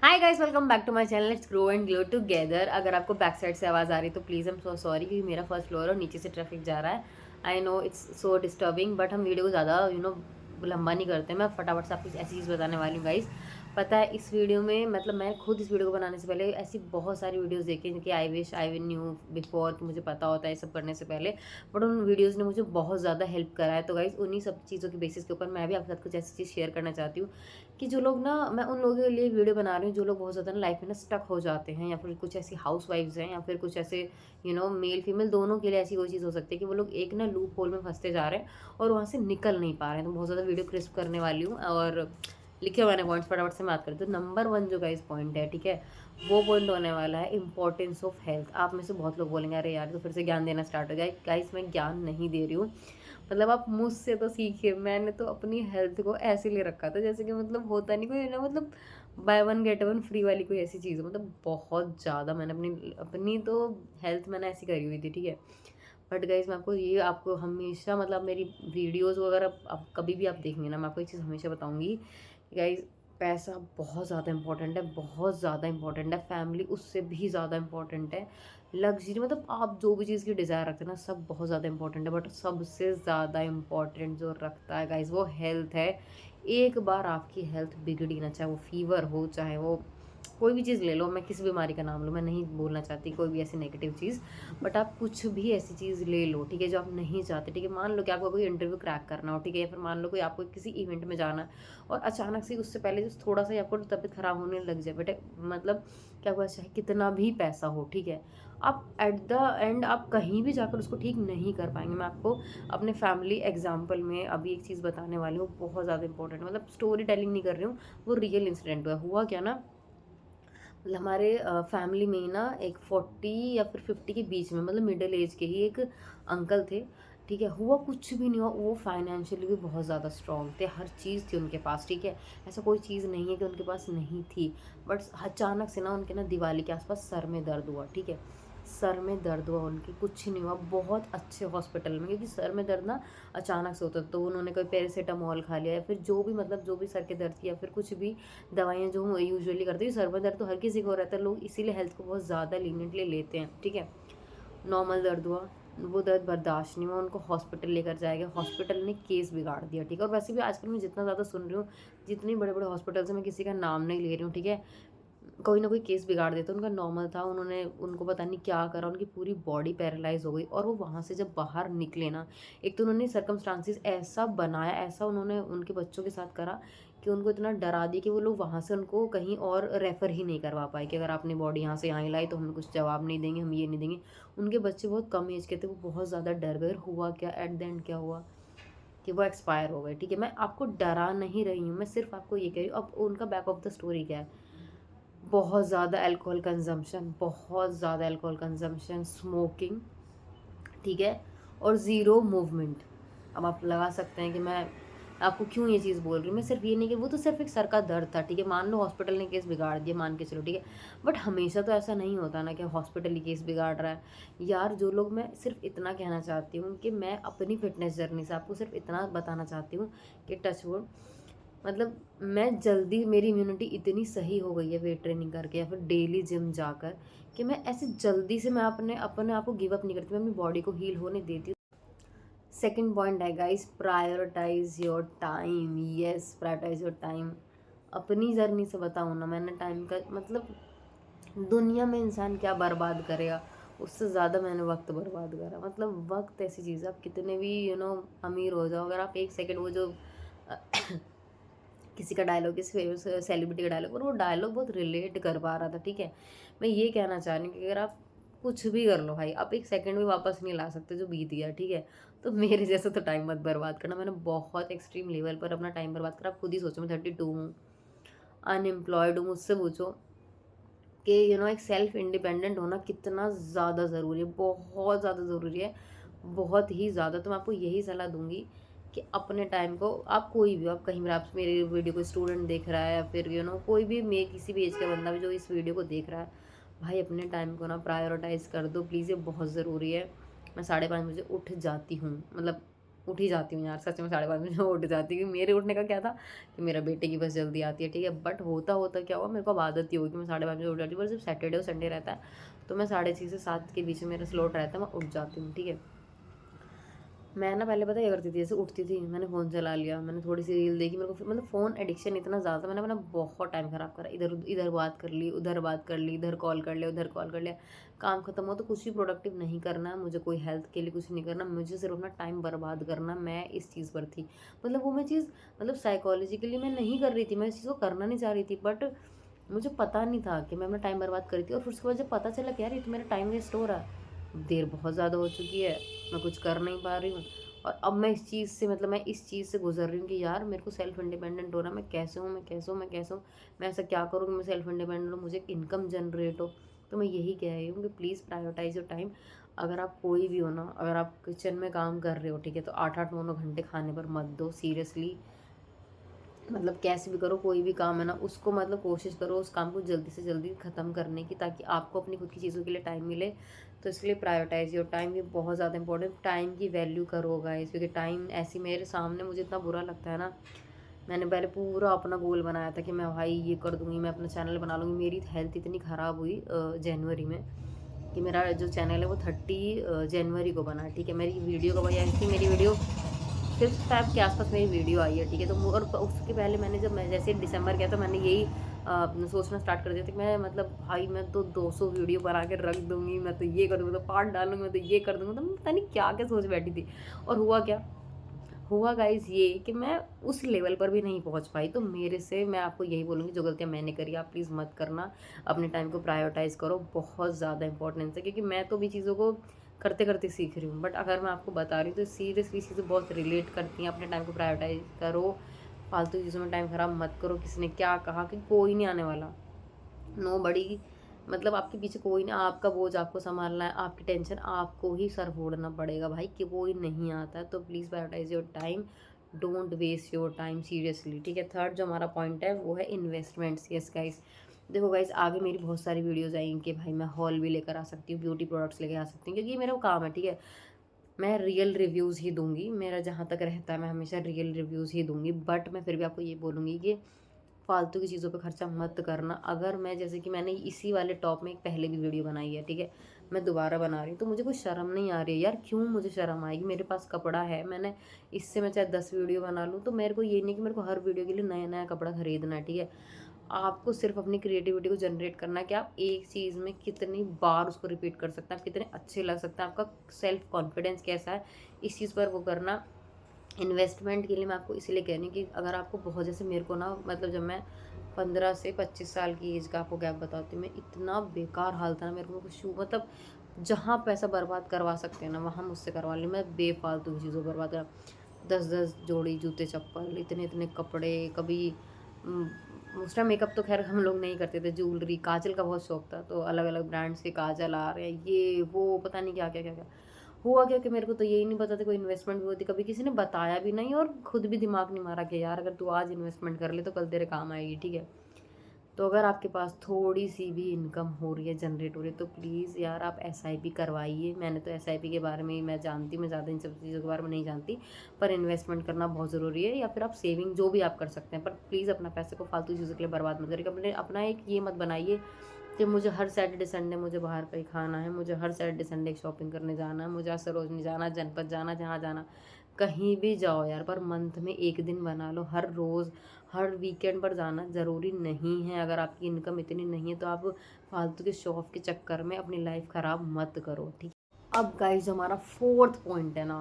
Hi guys, welcome back to my channel. Let's grow and glow together. अगर आपको back side से आवाज़ आ रही है तो please I am so sorry, क्योंकि मेरा फर्स्ट फ्लोर और नीचे से ट्रैफिक जा रहा है। I know it's so disturbing, but हम वीडियो को ज़्यादा लंबा नहीं करते। मैं फटाफट से आपको ऐसी चीज़ बताने वाली हूँ गाइस। पता है, इस वीडियो में मतलब मैं खुद इस वीडियो को बनाने से पहले ऐसी बहुत सारी वीडियोज़ देखी जिनकी I wish I win new before, कि मुझे पता होता है ये सब करने से पहले। बट उन वीडियोज़ ने मुझे बहुत ज़्यादा हेल्प करा है। तो गाइस, उन्हीं सब चीज़ों के बेसिस के ऊपर मैं भी आपके साथ कुछ ऐसी चीज़ शेयर करना चाहती हूँ कि जो लोग ना, मैं उन लोगों के लिए वीडियो बना रही हूँ जो लोग बहुत ज़्यादा ना लाइफ में ना स्टक हो जाते हैं, या फिर कुछ ऐसी हाउस वाइफ्स हैं, या फिर कुछ ऐसे मेल फीमेल दोनों के लिए ऐसी कोई चीज़ हो सकती है कि वो लोग एक ना लूप होल में फंसते जा रहे हैं और वहाँ से निकल नहीं पा रहे हैं। तो बहुत ज़्यादा वीडियो क्रिस्प करने वाली हूँ और लिखे हुए मैंने पॉइंट्स, फटाफट से बात करती हूँ। नंबर वन जो गाइस पॉइंट है, ठीक है, वो पॉइंट होने वाला है इंपॉर्टेंस ऑफ हेल्थ। आप में से बहुत लोग बोलेंगे अरे यार तो फिर से ज्ञान देना स्टार्ट हो गया। गाइस, मैं ज्ञान नहीं दे रही हूँ। मतलब आप मुझसे तो सीखिए। मैंने तो अपनी हेल्थ को ऐसे ले रखा था जैसे कि मतलब होता नहीं कोई ना, मतलब by one get one free वाली कोई ऐसी चीज़। मतलब बहुत ज़्यादा मैंने अपनी अपनी तो हेल्थ मैंने ऐसी करी हुई थी, ठीक है। बट गाइज, मैं आपको हमेशा, मतलब मेरी वीडियोज़ वगैरह आप कभी भी आप देखेंगे ना, मैं आपको एक चीज़ हमेशा बताऊंगी। गाइज, पैसा बहुत ज़्यादा इंपॉर्टेंट है, बहुत ज़्यादा इंपॉर्टेंट है। फैमिली उससे भी ज़्यादा इंपॉर्टेंट है। लग्जरी, मतलब आप जो भी चीज़ की डिज़ायर रखते हैं ना, सब बहुत ज़्यादा इंपॉर्टेंट है। बट सबसे ज़्यादा इंपॉर्टेंट जो रखता है गाइज, वो हेल्थ है। एक बार आपकी हेल्थ बिगड़ी ना, चाहे वो फीवर हो, चाहे वो कोई भी चीज़ ले लो, मैं किसी बीमारी का नाम लूँ, मैं नहीं बोलना चाहती कोई भी ऐसी नेगेटिव चीज़। बट आप कुछ भी ऐसी चीज़ ले लो, ठीक है, जो आप नहीं चाहते, ठीक है। मान लो कि आपको कोई इंटरव्यू क्रैक करना हो, ठीक है, या फिर मान लो कोई आपको किसी इवेंट में जाना है और अचानक से उससे पहले जो थोड़ा सा ही आपको तबीयत खराब होने लग जाए, बेटे मतलब क्या हुआ, चाहे कितना भी पैसा हो, ठीक है, आप एट द एंड आप कहीं भी जाकर उसको ठीक नहीं कर पाएंगे। मैं आपको अपने फैमिली एग्जाम्पल में अभी एक चीज़ बताने वाली हूँ, बहुत ज़्यादा इंपॉर्टेंट, मतलब स्टोरी टेलिंग नहीं कर रही हूँ, वो रियल इंसिडेंट हुआ क्या ना। मतलब हमारे फैमिली में ही ना एक 40 या फिर 50 के बीच में, मतलब मिडिल एज के ही एक अंकल थे, ठीक है। हुआ कुछ भी नहीं हुआ, वो फाइनेंशियली भी बहुत ज़्यादा स्ट्रॉन्ग थे, हर चीज़ थी उनके पास, ठीक है। ऐसा कोई चीज़ नहीं है कि उनके पास नहीं थी। बट अचानक से ना उनके ना दिवाली के आसपास सर में दर्द हुआ, ठीक है। सर में दर्द हुआ, उनकी कुछ नहीं हुआ, बहुत अच्छे हॉस्पिटल में, क्योंकि सर में दर्द ना अचानक से होता है, तो उन्होंने कोई पैरासीटामोल खा लिया या फिर जो भी, मतलब जो भी सर के दर्द की या फिर कुछ भी दवाइयाँ जो हम यूजुअली करते हैं। सर में दर्द तो हर किसी को रहता है, लोग इसीलिए हेल्थ को बहुत ज़्यादा लीनियंटली लेते हैं, ठीक है। नॉर्मल दर्द हुआ, वो दर्द बर्दाश्त नहीं हुआ, उनको हॉस्पिटल लेकर जाया गया, हॉस्पिटल ने केस बिगाड़ दिया, ठीक है। और वैसे भी आजकल मैं जितना ज़्यादा सुन रही हूँ, जितने बड़े बड़े हॉस्पिटल से, मैं किसी का नाम नहीं ले रही हूँ, ठीक है, कोई ना कोई केस बिगाड़ देता। उनका नॉर्मल था, उन्होंने उनको पता नहीं क्या करा, उनकी पूरी बॉडी पैरालाइज हो गई। और वो वहाँ से जब बाहर निकले ना, एक तो उन्होंने सर्कमस्टांसिस ऐसा बनाया, ऐसा उन्होंने उनके बच्चों के साथ करा कि उनको इतना डरा दिया कि वो लोग वहाँ से उनको कहीं और रेफ़र ही नहीं करवा पाए, कि अगर आपने बॉडी यहाँ से यहाँ लाई तो हमें कुछ जवाब नहीं देंगे, हम ये नहीं देंगे। उनके बच्चे बहुत कम एज के थे, वो बहुत ज़्यादा डर गए। हुआ क्या एट द एंड, क्या हुआ कि वो एक्सपायर हो गए, ठीक है। मैं आपको डरा नहीं रही हूँ, मैं सिर्फ आपको ये कह रही हूँ। अब उनका बैक ऑफ द स्टोरी क्या है, बहुत ज़्यादा अल्कोहल कंजम्पशन, बहुत ज़्यादा अल्कोहल कंजम्पशन, स्मोकिंग, ठीक है, और ज़ीरो मूवमेंट। अब आप लगा सकते हैं कि मैं आपको क्यों ये चीज़ बोल रही हूँ। मैं सिर्फ ये नहीं कि वो तो सिर्फ एक सर का दर्द था, ठीक है, मान लो हॉस्पिटल ने केस बिगाड़ दिया, मान के चलो, ठीक है। बट हमेशा तो ऐसा नहीं होता ना कि हॉस्पिटल ही केस बिगाड़ रहा है। यार जो लोग, मैं सिर्फ इतना कहना चाहती हूँ कि मैं अपनी फिटनेस जर्नी से आपको सिर्फ इतना बताना चाहती हूँ कि टच वुड, मतलब मैं जल्दी, मेरी इम्यूनिटी इतनी सही हो गई है वेट ट्रेनिंग करके या फिर डेली जिम जाकर, कि मैं ऐसे जल्दी से मैं अपने अपने आप को गिव अप नहीं करती, मैं अपनी बॉडी को हील होने देती हूँ। सेकंड पॉइंट है guys, prioritize your time. Yes, prioritize your time. अपनी जर्नी से बताऊँ ना, मैंने टाइम का मतलब, दुनिया में इंसान क्या बर्बाद करेगा, उससे ज़्यादा मैंने वक्त बर्बाद करा। मतलब वक्त ऐसी चीज़ है, आप कितने भी अमीर हो जाओ, अगर आप एक सेकंड वो जो किसी का डायलॉग, किसी फेमस सेलिब्रिटी का डायलॉग, और वो डायलॉग बहुत रिलेट कर पा रहा था, ठीक है। मैं ये कहना चाह रही हूँ कि अगर आप कुछ भी कर लो भाई, आप एक सेकंड भी वापस नहीं ला सकते जो बीत गया, ठीक है। तो मेरे जैसे तो टाइम मत बर्बाद करना। मैंने बहुत एक्सट्रीम लेवल पर अपना टाइम बर्बाद करा। आप खुद ही सोचो, मैं 32 हूँ, अनएम्प्लॉयड हूँ, मुझसे पूछो कि एक सेल्फ इंडिपेंडेंट होना कितना ज़्यादा ज़रूरी है, बहुत ज़्यादा ज़रूरी है, बहुत ही ज़्यादा। तो मैं आपको यही सलाह दूंगी कि अपने टाइम को, आप कोई भी हो, आप कहीं भी, आप मेरे वीडियो को स्टूडेंट देख रहा है या फिर कोई भी, मे किसी भी एज का बंदा भी जो इस वीडियो को देख रहा है, भाई अपने टाइम को ना प्रायोरिटाइज़ कर दो प्लीज़, ये बहुत ज़रूरी है। मैं 5:30 बजे उठ जाती हूँ, मतलब उठ ही जाती हूँ यार, सच में 5:30 बजे उठ जाती हूँ। मेरे उठने का क्या था कि मेरा बेटे की बस जल्दी आती है, ठीक है। बट होता होता क्या हुआ, मेरे को अब आदत ही होगी कि मैं 5:30 बजे उठ जाती हूँ। पर जब सैटरडे और संडे रहता है तो मैं 6:30 से 7 के बीच में मेरा स्लॉट रहता है, मैं उठ जाती हूँ, ठीक है। मैं ना पहले पता है क्या करती थी, जैसे उठती थी मैंने फ़ोन चला लिया, मैंने थोड़ी सी रील देखी, मेरे को मतलब फ़ोन एडिक्शन इतना ज़्यादा, मैंने अपना बहुत टाइम ख़राब करा। इधर इधर बात कर ली, उधर बात कर ली, इधर कॉल कर लिया, उधर कॉल कर लिया। काम ख़त्म हो तो कुछ भी प्रोडक्टिव नहीं करना है मुझे, कोई हेल्थ के लिए कुछ नहीं करना मुझे, सिर्फ अपना टाइम बर्बाद करना। मैं इस चीज़ पर थी, मतलब वो मैं चीज़ मतलब साइकोलॉजिकली मैं नहीं कर रही थी, मैं इस चीज़ को करना नहीं चाह रही थी, बट मुझे पता नहीं था कि मैं अपना टाइम बर्बाद कर रही थी। और फिर उसके बाद जब पता चला कि यार ये तो मेरा टाइम वेस्ट हो रहा है, देर बहुत ज़्यादा हो चुकी है, मैं कुछ कर नहीं पा रही हूँ। और अब मैं इस चीज़ से मतलब मैं इस चीज़ से गुज़र रही हूँ कि यार मेरे को सेल्फ इंडिपेंडेंट होना, मैं कैसे हूँ, मैं कैसे हूँ, मैं कैसे हूँ, मैं ऐसा क्या करूँ कि मैं सेल्फ इंडिपेंडेंट हूँ, मुझे एक इनकम जनरेट हो। तो मैं यही कह रही हूँ कि प्लीज़ प्रायोरिटाइज़ योर टाइम। अगर आप कोई भी हो ना, अगर आप किचन में काम कर रहे हो, ठीक है, तो 8-8 9-9 घंटे खाने पर मत दो, सीरियसली। मतलब कैसे भी करो, कोई भी काम है ना उसको मतलब कोशिश करो उस काम को जल्दी से जल्दी ख़त्म करने की, ताकि आपको अपनी खुद की चीज़ों के लिए टाइम मिले। तो इसलिए प्रायोरिटाइज़ योर टाइम, ये बहुत ज़्यादा इंपॉर्टेंट। टाइम की वैल्यू करो गाइस, क्योंकि टाइम ऐसी मेरे सामने मुझे इतना बुरा लगता है ना। मैंने पहले पूरा अपना गोल बनाया था कि मैं भाई ये कर दूँगी, मैं अपना चैनल बना लूँगी। मेरी हेल्थ इतनी ख़राब हुई जनवरी में कि मेरा जो चैनल है वो 30 जनवरी को बना, ठीक है। मेरी वीडियो कब आई थी, मेरी वीडियो 5th फ़ैब के आसपास मेरी वीडियो आई है, ठीक है। तो और उसके पहले मैंने जब मैं जैसे दिसंबर गया तो मैंने यही सोचना स्टार्ट कर दिया था कि मैं मतलब भाई मैं तो 200 वीडियो बना के रख दूँगी, मैं तो ये कर दूँगी, तो पार्ट डालूँगी, मैं तो ये कर दूँगी, तो मैं पता नहीं क्या-क्या सोच बैठी थी। और हुआ क्या? हुआ गाइज़ ये कि मैं उस लेवल पर भी नहीं पहुँच पाई। तो मेरे से मैं आपको यही बोलूँगी, जो गलतियाँ मैंने करी आप प्लीज़ मत करना। अपने टाइम को प्रायोरिटाइज़ करो, बहुत ज़्यादा इम्पोर्टेंस है, क्योंकि मैं तो भी चीज़ों को करते-करते सीख रही हूँ। बट अगर मैं आपको बता रही हूँ तो सीरियसली चीज़ें बहुत रिलेट करती हैं। अपने टाइम को प्रायोरिटाइज़ करो, फालतू चीज़ों में टाइम ख़राब मत करो। किसी ने क्या कहा कि कोई नहीं आने वाला। नोबडी, मतलब आपके पीछे कोई नहीं, आपका बोझ आपको सँभालना है, आपकी टेंशन आपको ही सर फोड़ना पड़ेगा भाई, कि कोई नहीं आता है। तो please prioritize your time, don't waste your time seriously, ठीक है। थर्ड जो हमारा पॉइंट है वो है इन्वेस्टमेंट्स। यस गाइस, देखो गाइस आगे मेरी बहुत सारी वीडियोज़ आएँगी कि भाई मैं हॉल भी लेकर आ सकती हूँ, ब्यूटी प्रोडक्ट्स लेके आ सकती हूँ, क्योंकि ये मेरा काम है, ठीक है। मैं रियल रिव्यूज़ ही दूँगी, मेरा जहाँ तक रहता है मैं हमेशा रियल रिव्यूज़ ही दूँगी। बट मैं फिर भी आपको ये बोलूँगी कि फालतू की चीज़ों पे खर्चा मत करना। अगर मैं जैसे कि मैंने इसी वाले टॉप में एक पहले भी वीडियो बनाई है, ठीक है? मैं दोबारा बना रही हूँ, तो मुझे कोई शर्म नहीं आ रही है यार, क्यों मुझे शर्म आएगी? मेरे पास कपड़ा है, मैंने इससे मैं चाहे 10 वीडियो बना लूँ, तो मेरे को ये नहीं कि मेरे को हर वीडियो के लिए नया-नया कपड़ा खरीदना है, ठीक है? आपको सिर्फ़ अपनी क्रिएटिविटी को जनरेट करना है कि आप एक चीज़ में कितनी बार उसको रिपीट कर सकते हैं, आप कितने अच्छे लग सकते हैं, आपका सेल्फ कॉन्फिडेंस कैसा है, इस चीज़ पर वो करना। इन्वेस्टमेंट के लिए मैं आपको इसीलिए कह रही हूँ कि अगर आपको बहुत, जैसे मेरे को ना मतलब जब मैं 15 से 25 साल की एज का आपको गैप बताती हूँ, मैं इतना बेकार हाल था ना मेरे को शू मतलब जहाँ पैसा बर्बाद करवा सकते हैं ना वहाँ मुझसे करवा ली। मैं बेफालतू की चीज़ों बर्बाद करा, 10-10 जोड़ी जूते चप्पल, इतने-इतने कपड़े, कभी उम, उस टाइम मेकअप तो ख़ैर हम लोग नहीं करते थे, ज्वेलरी, काजल का बहुत शौक था, तो अलग-अलग ब्रांड्स के काजल आ रहे हैं, ये वो पता नहीं क्या-क्या, क्या-क्या। हुआ क्या कि मेरे को तो यही नहीं पता था कोई इन्वेस्टमेंट भी होती, कभी किसी ने बताया भी नहीं और खुद भी दिमाग नहीं मारा कि यार अगर तू आज इन्वेस्टमेंट कर ले तो कल तेरे काम आएगी, ठीक है। तो अगर आपके पास थोड़ी सी भी इनकम हो रही है, जनरेट हो रही है, तो प्लीज़ यार आप एसआईपी करवाइए। मैंने तो एसआईपी के बारे में ही मैं जानती हूँ, मैं ज़्यादा इन सब चीज़ों के बारे में नहीं जानती, पर इन्वेस्टमेंट करना बहुत ज़रूरी है। या फिर आप सेविंग जो भी आप कर सकते हैं, पर प्लीज़ अपना पैसे को फालतू चीज़ों के लिए बर्बाद मत करिए। अपने अपना एक ये मत बनाइए कि मुझे हर सैटरडे संडे मुझे बाहर का ही खाना है, मुझे हर सैटरडे संडे शॉपिंग करने जाना है, मुझे आज सरोजनी जाना, जनपद जाना, जहाँ जाना। कहीं भी जाओ यार, पर मंथ में 1 दिन बना लो, हर रोज़, हर वीकेंड पर जाना ज़रूरी नहीं है। अगर आपकी इनकम इतनी नहीं है तो आप फालतू के शो ऑफ के चक्कर में अपनी लाइफ ख़राब मत करो, ठीक है। अब गाइस जो हमारा 4th पॉइंट है ना,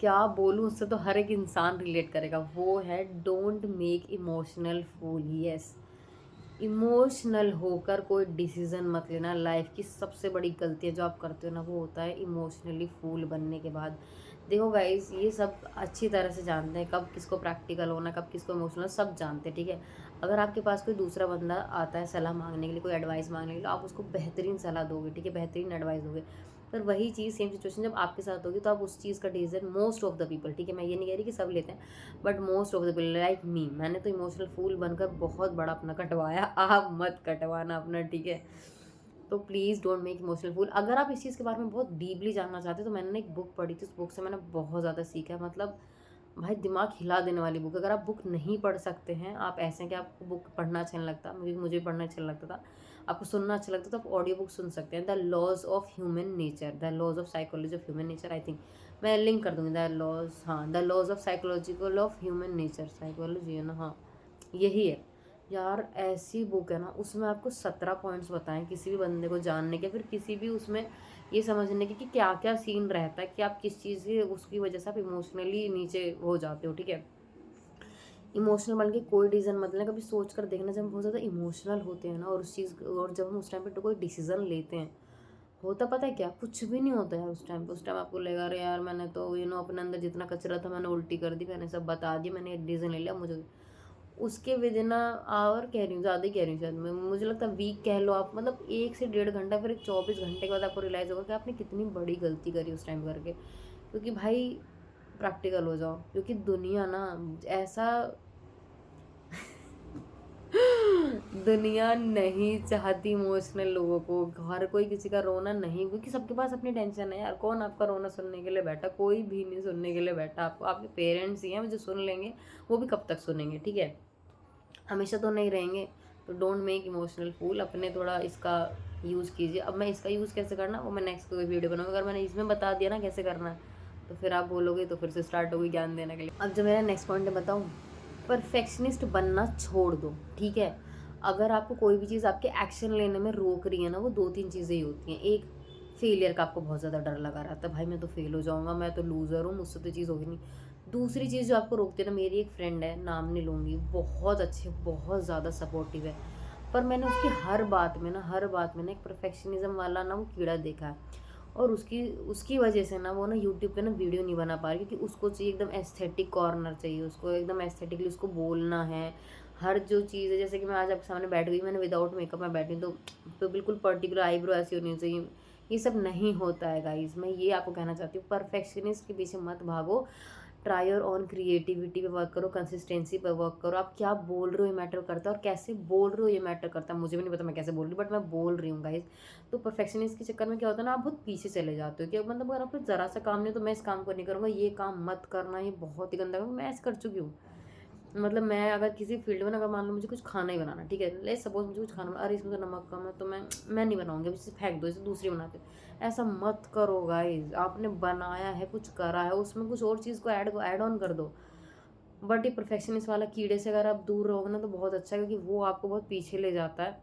क्या बोलूँ, उससे तो हर एक इंसान रिलेट करेगा, वो है don't make emotional fool. Yes, emotional होकर कोई डिसीज़न मत लेना। लाइफ की सबसे बड़ी गलती जो आप करते हो ना वो होता है इमोशनली फूल बनने के बाद। देखो गाइस ये सब अच्छी तरह से जानते हैं कब किसको प्रैक्टिकल होना, कब किसको इमोशनल, सब जानते हैं, ठीक है। अगर आपके पास कोई दूसरा बंदा आता है सलाह मांगने के लिए, कोई एडवाइस मांगने के लिए, आप उसको बेहतरीन सलाह दोगे, ठीक है, बेहतरीन एडवाइस दोगे। पर वही चीज़ सेम सिचुएशन जब आपके साथ होगी तो आप उस चीज़ का decision, most of the people, ठीक है, मैं ये नहीं कह रही कि सब लेते हैं, but most of the people like me, मैंने तो इमोशनल फूल बनकर बहुत बड़ा अपना कटवाया। आप मत कटवाना अपना, ठीक है। तो please don't make emotional fool. अगर आप इस चीज़ के बारे में बहुत डीपली जानना चाहते हो तो मैंने ना एक बुक पढ़ी थी, उस बुक से मैंने बहुत ज़्यादा सीखा है। मतलब भाई दिमाग हिला देने वाली बुक। अगर आप बुक नहीं पढ़ सकते हैं, आप ऐसे हैं कि आपको बुक पढ़ना अच्छा नहीं लगता, मुझे भी पढ़ना अच्छा नहीं लगता था, आपको सुनना अच्छा लगता, तो आप ऑडियो बुक सुन सकते हैं। The laws of human nature, the laws of psychology of human nature, I think मैं लिंक कर दूँगी। द लॉज, हाँ, the laws of psychological of human nature, psychology है ना, हाँ यही है। यार ऐसी बुक है ना, उसमें आपको 17 पॉइंट्स बताएं किसी भी बंदे को जानने के, फिर किसी भी उसमें ये समझने की कि क्या क्या सीन रहता है कि आप किस चीज़ से उसकी वजह से आप इमोशनली नीचे हो जाते हो, ठीक है। इमोशनल बन के कोई डिसीजन मत लेना, कभी सोच कर देखना, जब हम बहुत ज़्यादा इमोशनल होते हैं ना और उस चीज़, और जब हम उस टाइम पे कोई डिसीजन लेते हैं, होता पता है क्या, कुछ भी नहीं होता यार उस टाइम पे। उस टाइम आपको लगेगा अरे यार मैंने तो अपने अंदर जितना कचरा था मैंने उल्टी कर दी, मैंने सब बता दिया, मैंने एक डिसीजन ले लिया, मुझे उसके विद इन आवर कह रही हूँ, ज़्यादा ही कह रही हूँ शायद मैं, मुझे लगता है वीक कह लो आप, मतलब 1 से 1.5 घंटा, फिर 24 घंटे के बाद आपको रियलाइज़ होगा कि आपने कितनी बड़ी गलती करी उस टाइम करके। क्योंकि भाई प्रैक्टिकल हो जाओ, क्योंकि दुनिया ना ऐसा दुनिया नहीं चाहती इमोशनल लोगों को, हर कोई किसी का रोना नहीं, क्योंकि सबके पास अपनी टेंशन है यार। कौन आपका रोना सुनने के लिए बैठा, कोई भी नहीं सुनने के लिए बैठा। आपको आपके पेरेंट्स ही हैं जो सुन लेंगे, वो भी कब तक सुनेंगे, ठीक है, हमेशा तो नहीं रहेंगे। तो डोंट मेक इमोशनल फूल, अपने थोड़ा इसका यूज़ कीजिए। अब मैं इसका यूज़ कैसे करना वो मैं नेक्स्ट कोई वीडियो बनाऊँगी। अगर मैंने इसमें बता दिया ना कैसे करना है, तो फिर आप बोलोगे तो फिर से स्टार्ट होगी ज्ञान देने के लिए। अब जो मेरा नेक्स्ट पॉइंट है बताऊँ, परफेक्शनिस्ट बनना छोड़ दो, ठीक है। अगर आपको कोई भी चीज़ आपके एक्शन लेने में रोक रही है ना, वो 2-3 चीज़ें ही होती हैं। एक, फेलियर का आपको बहुत ज़्यादा डर लगा रहता है, भाई मैं तो फेल हो जाऊँगा, मैं तो लूज़र हूँ, मुझसे तो चीज़ होगी नहीं। दूसरी चीज़ जो आपको रोकती है ना, मेरी एक फ्रेंड है, नाम नहीं लूँगी, बहुत अच्छी, बहुत ज़्यादा सपोर्टिव है, पर मैंने उसकी हर बात में ना एक परफेक्शनिज़्म वाला ना वो कीड़ा देखा है। और उसकी उसकी वजह से ना वो ना यूट्यूब पे ना वीडियो नहीं बना पा रही, क्योंकि उसको चाहिए एकदम एस्थेटिक कॉर्नर चाहिए, उसको एकदम एस्थेटिकली उसको बोलना है। हर जो चीज़ है, जैसे कि मैं आज आपके सामने बैठ गई, मैंने विदाउट मेकअप में बैठी तो बिल्कुल पर्टिकुलर आईब्रो ऐसी होनी चाहिए। ये सब नहीं होता है गाइज़, मैं ये आपको कहना चाहती हूँ, परफेक्शनिस्ट के पीछे मत भागो। ट्राई योर ऑन क्रिएटिविटी पे वर्क करो, कंसिस्टेंसी पे वर्क करो। आप क्या बोल रहे हो ये मैटर करता है, और कैसे बोल रहे हो ये मैटर करता है। मुझे भी नहीं पता मैं कैसे बोल रही हूँ, बट मैं बोल रही हूँ गाइज। तो परफेक्शनिस्ट के चक्कर में क्या होता है ना, आप बहुत पीछे चले जाते हो कि मतलब अगर आपको ज़रा सा काम नहीं, तो मैं इस काम को नहीं करूँगा, ये काम मत करना, ये बहुत ही गंदा है। मैं ऐसे कर चुकी हूँ। मतलब मैं अगर किसी फील्ड में ना, अगर मान लो मुझे कुछ खाना ही बनाना, ठीक है, ले सपोज मुझे कुछ खाना, अरे इसमें तो नमक कम है, तो मैं नहीं बनाऊंगी, अब इसे फेंक दो, इसे दूसरी बनाते हो। ऐसा मत करो गाइज, आपने बनाया है, कुछ करा है, उसमें कुछ और चीज़ को ऐड ऑन कर दो। बट ये परफेक्शनिस्ट वाला कीड़े से अगर आप दूर रहोगे ना तो बहुत अच्छा है, क्योंकि वो आपको बहुत पीछे ले जाता है।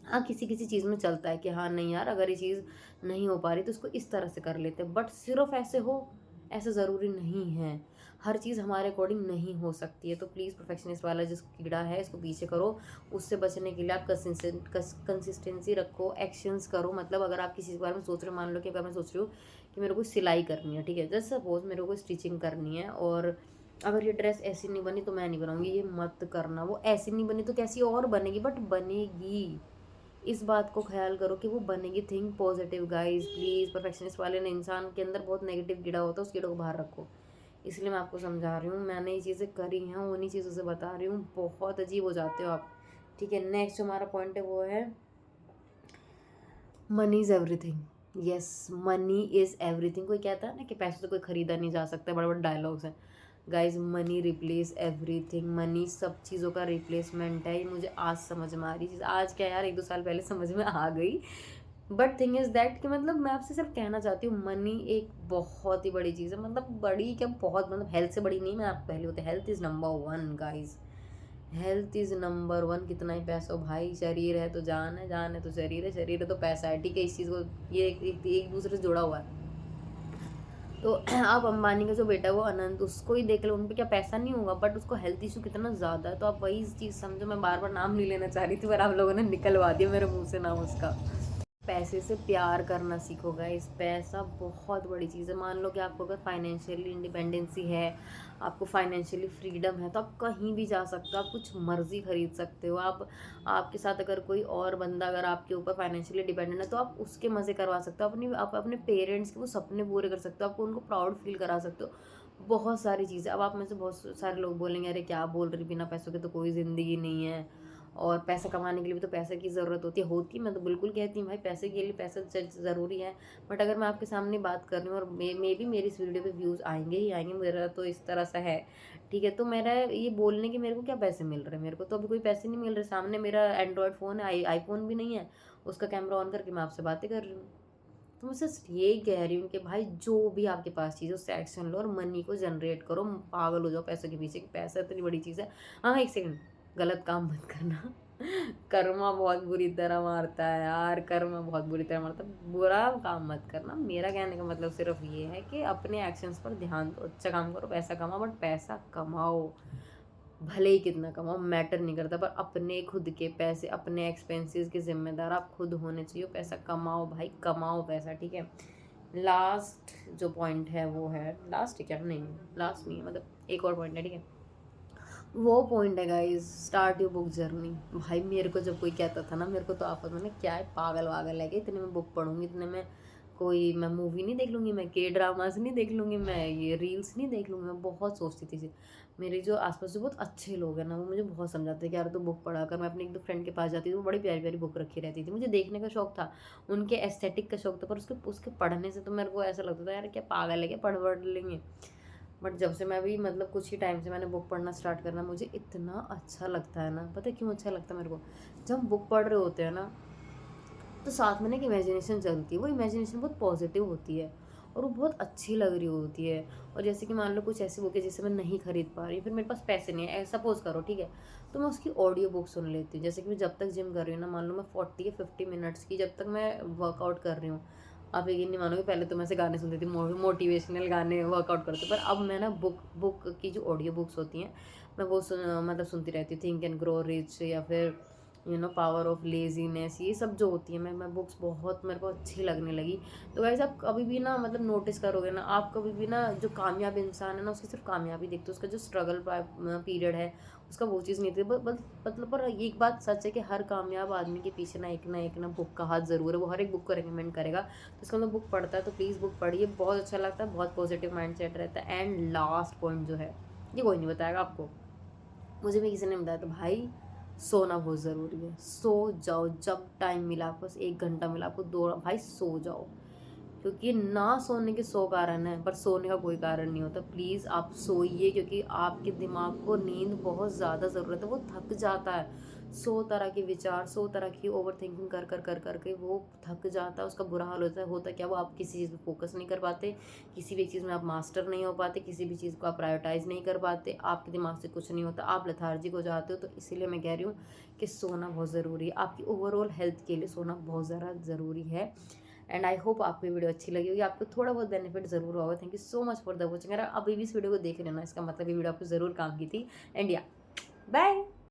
हाँ, किसी किसी चीज़ में चलता है कि हाँ नहीं यार, अगर ये चीज़ नहीं हो पा रही तो इसको इस तरह से कर लेते हैं, बट सिर्फ ऐसे हो, ऐसा ज़रूरी नहीं है। हर चीज़ हमारे अकॉर्डिंग नहीं हो सकती है। तो प्लीज़ परफेक्शनिस्ट वाला जिस कीड़ा है इसको पीछे करो। उससे बचने के लिए आप कंसिस्टेंसी रखो, एक्शंस करो। मतलब अगर आप किसी के बारे में सोच रहे हो, मान लो कि अगर मैं सोच रही हूँ कि मेरे को सिलाई करनी है, ठीक है, जस्ट सपोज मेरे को स्टिचिंग करनी है, और अगर ये ड्रेस ऐसी नहीं बनी तो मैं नहीं बनाऊंगी, ये मत करना। वो ऐसी नहीं बनी तो कैसी और बनेगी, बट बनेगी। इस बात को ख्याल करो कि वो बनेगी। Think positive guys please. Perfectionist वाले ने इंसान के अंदर बहुत नेगेटिव कीड़ा होता है, उस कीड़े को बाहर रखो। इसलिए मैं आपको समझा रही हूँ, मैंने ये चीज़ें करी हैं, उन्हीं चीज़ों से बता रही हूँ। बहुत अजीब हो जाते हो आप, ठीक है। नेक्स्ट जो हमारा पॉइंट है वो है money is everything. Yes, money is everything. कोई कहता है ना कि पैसे से कोई खरीदा नहीं जा सकता, बड़े बड़े डायलॉग्स हैं guys. Money replace everything, money सब चीज़ों का रिप्लेसमेंट है। ये मुझे आज समझ में आ रही चीज़, आज क्या यार, 1-2 साल पहले समझ में आ गई। बट थिंग इज़ दैट कि मतलब मैं आपसे सिर्फ कहना चाहती हूँ, मनी एक बहुत ही बड़ी चीज़ है। मतलब बड़ी क्या, बहुत, मतलब हेल्थ से बड़ी नहीं। मैं आपको पहले होते, health is number 1 guys, health is number 1। कितना ही पैसा हो भाई, शरीर है तो जान है, जान है तो शरीर है तो पैसा है, ठीक है। इस चीज़ को ये एक दूसरे से जुड़ा हुआ है। तो आप अंबानी का जो बेटा है वो अनंत, उसको ही देख लो, उन पे क्या पैसा नहीं होगा, बट उसको हेल्थ इशू कितना ज़्यादा है। तो आप वही चीज़ समझो। मैं बार बार नाम नहीं लेना चाह रही थी, पर आप लोगों ने निकलवा दिया मेरे मुंह से नाम उसका। पैसे से प्यार करना सीखो गाइस। पैसा बहुत बड़ी चीज़ है। मान लो कि आपको अगर फाइनेंशियली इंडिपेंडेंसी है, आपको फाइनेंशियली फ्रीडम है, तो आप कहीं भी जा सकते हो, आप कुछ मर्जी खरीद सकते हो। आप, आपके साथ अगर कोई और बंदा अगर आपके ऊपर फाइनेंशियली डिपेंडेंट है, तो आप उसके मज़े करवा सकते हो, आप अपने पेरेंट्स के वो सपने पूरे कर सकते हो, आपको उनको प्राउड फील करा सकते हो। बहुत सारी चीज़ें। अब आप में से बहुत सारे लोग बोलेंगे अरे क्या बोल रही, बिना पैसों के तो कोई ज़िंदगी नहीं है। और पैसा कमाने के लिए भी तो पैसे की ज़रूरत होती है मैं तो बिल्कुल कहती हूँ भाई पैसे के लिए पैसा ज़रूरी है। बट अगर मैं आपके सामने बात कर रही हूँ और मे बी मेरी इस वीडियो पे व्यूज़ आएंगे ही आएंगे, मेरा तो इस तरह से है, ठीक है। तो मेरा ये बोलने के मेरे को क्या पैसे मिल रहे हैं, मेरे को तो अभी कोई पैसे नहीं मिल रहे। सामने मेरा एंड्रॉयड फ़ोन है, आईफोन भी नहीं है, उसका कैमरा ऑन करके मैं आपसे बातें कर रही हूँ। तो मैं सिर्फ यही कह रही हूँ कि भाई जो भी आपके पास चीज़ है उससे एक्शन लो और मनी को जनरेट करो, पागल हो जाओ पैसों के पीछे कि पैसा इतनी बड़ी चीज़ है। हाँ, एक सेकंड, गलत काम मत करना। कर्मा बहुत बुरी तरह मारता है यार, कर्मा बहुत बुरी तरह मारता है, बुरा काम मत करना। मेरा कहने का मतलब सिर्फ ये है कि अपने एक्शंस पर ध्यान दो, अच्छा काम करो, पैसा कमाओ, बट पैसा कमाओ भले ही कितना कमाओ मैटर नहीं करता, पर अपने खुद के पैसे, अपने एक्सपेंसेस के जिम्मेदार आप खुद होने चाहिए। पैसा कमाओ भाई, कमाओ पैसा, ठीक है। लास्ट जो पॉइंट है वो है, लास्ट है क्या, नहीं लास्ट नहीं है, मतलब एक और पॉइंट है, ठीक है। वो पॉइंट है guys, start your book journey. भाई मेरे को जब कोई कहता था ना, मेरे को तो आपस में क्या है, पागल वागल है कि इतने में बुक पढ़ूंगी, इतने में मैं मूवी नहीं देख लूँगी, मैं के ड्रामास नहीं देख लूँगी, मैं ये रील्स नहीं देख लूँगी। मैं बहुत सोचती थी। मेरे जो आसपास जो बहुत अच्छे लोग हैं ना, वो मुझे बहुत समझाते कि यार तो बुक पढ़ा कर। मैं अपनी एक दो फ्रेंड के पास जाती थी, वो बड़ी प्यारी प्यारी बुक रखी रहती थी। मुझे देखने का शौक था, उनके एस्थेटिक का शौक था, पर उसके उसके पढ़ने से तो मेरे को ऐसा लगता था यार क्या पागल है क्या, पढ़ लेंगे। बट जब से मैं भी मतलब कुछ ही टाइम से मैंने बुक पढ़ना स्टार्ट करना, मुझे इतना अच्छा लगता है ना। पता है क्यों अच्छा लगता है मेरे को? जब हम बुक पढ़ रहे होते हैं ना, तो साथ में ना एक इमेजिनेशन चलती है, वो इमेजिनेशन बहुत पॉजिटिव होती है और वो बहुत अच्छी लग रही होती है। और जैसे कि मान लो कुछ ऐसी बुक है जिसे मैं नहीं खरीद पा रही, फिर मेरे पास पैसे नहीं है, सपोज करो, ठीक है, तो मैं उसकी ऑडियो बुक सुन लेती हूँ। जैसे कि मैं जब तक जिम कर रही हूँ ना, मान लो मैं 40 या 50 मिनट्स की जब तक मैं वर्कआउट कर रही हूँ, आप यकीन नहीं मानोगे, पहले तो मैं ऐसे गाने सुनती थी, मोटिवेशनल गाने वर्कआउट करते, पर अब मैं ना बुक की जो ऑडियो बुक्स होती हैं मैं वो मतलब सुनती रहती हूँ। थिंक एंड ग्रो रिच या फिर पावर ऑफ लेजीनेस, ये सब जो होती है, मैं बुक्स बहुत मेरे को अच्छी लगने लगी। तो वैसे आप कभी भी ना मतलब नोटिस करोगे ना, आप कभी भी ना जो कामयाब इंसान है ना, उसकी सिर्फ कामयाबी देखते हो, उसका जो स्ट्रगल पीरियड है उसका वो चीज़ नहीं थी। मतलब पर एक बात सच है कि हर कामयाब आदमी के पीछे ना बुक का हाथ ज़रूर है, वो हर एक बुक को रिकमेंड करेगा। तो इसका मतलब बुक पढ़ता है तो प्लीज़ बुक पढ़िए, बहुत अच्छा लगता है, बहुत पॉजिटिव माइंड सेट रहता है। एंड लास्ट पॉइंट जो है, ये कोई नहीं बताएगा आपको, मुझे भी किसी ने बताया, तो भाई सोना बहुत ज़रूरी है। सो जाओ, जब टाइम मिला आपको, बस 1 घंटा मिला आपको, 2, भाई सो जाओ। क्योंकि ना सोने के 100 कारण हैं, पर सोने का कोई कारण नहीं होता। प्लीज़ आप सोइए, क्योंकि आपके दिमाग को नींद बहुत ज़्यादा ज़रूरत है, वो थक जाता है। 100 तरह के विचार, 100 तरह की ओवर थिंकिंग कर करके वो थक जाता है, उसका बुरा हाल होता है। होता क्या, वो आप किसी चीज़ पे फोकस नहीं कर पाते, किसी भी चीज़ में आप मास्टर नहीं हो पाते, किसी भी चीज़ को आप प्रायोरिटाइज़ नहीं कर पाते, आपके दिमाग से कुछ नहीं होता, आप लेथार्जिक हो जाते हो। तो इसीलिए मैं कह रही हूँ कि सोना बहुत ज़रूरी है, आपकी ओवरऑल हेल्थ के लिए सोना बहुत ज़्यादा ज़रूरी है। एंड आई होप आपको वीडियो अच्छी लगी होगी, आपको थोड़ा बहुत बेनिफिट जरूर होगा। Thank you so much for the watching. अगर अभी भी इस वीडियो को देख रहे हो ना, इसका मतलब ये वीडियो आपको ज़रूर काम की थी। एंड या, बाय।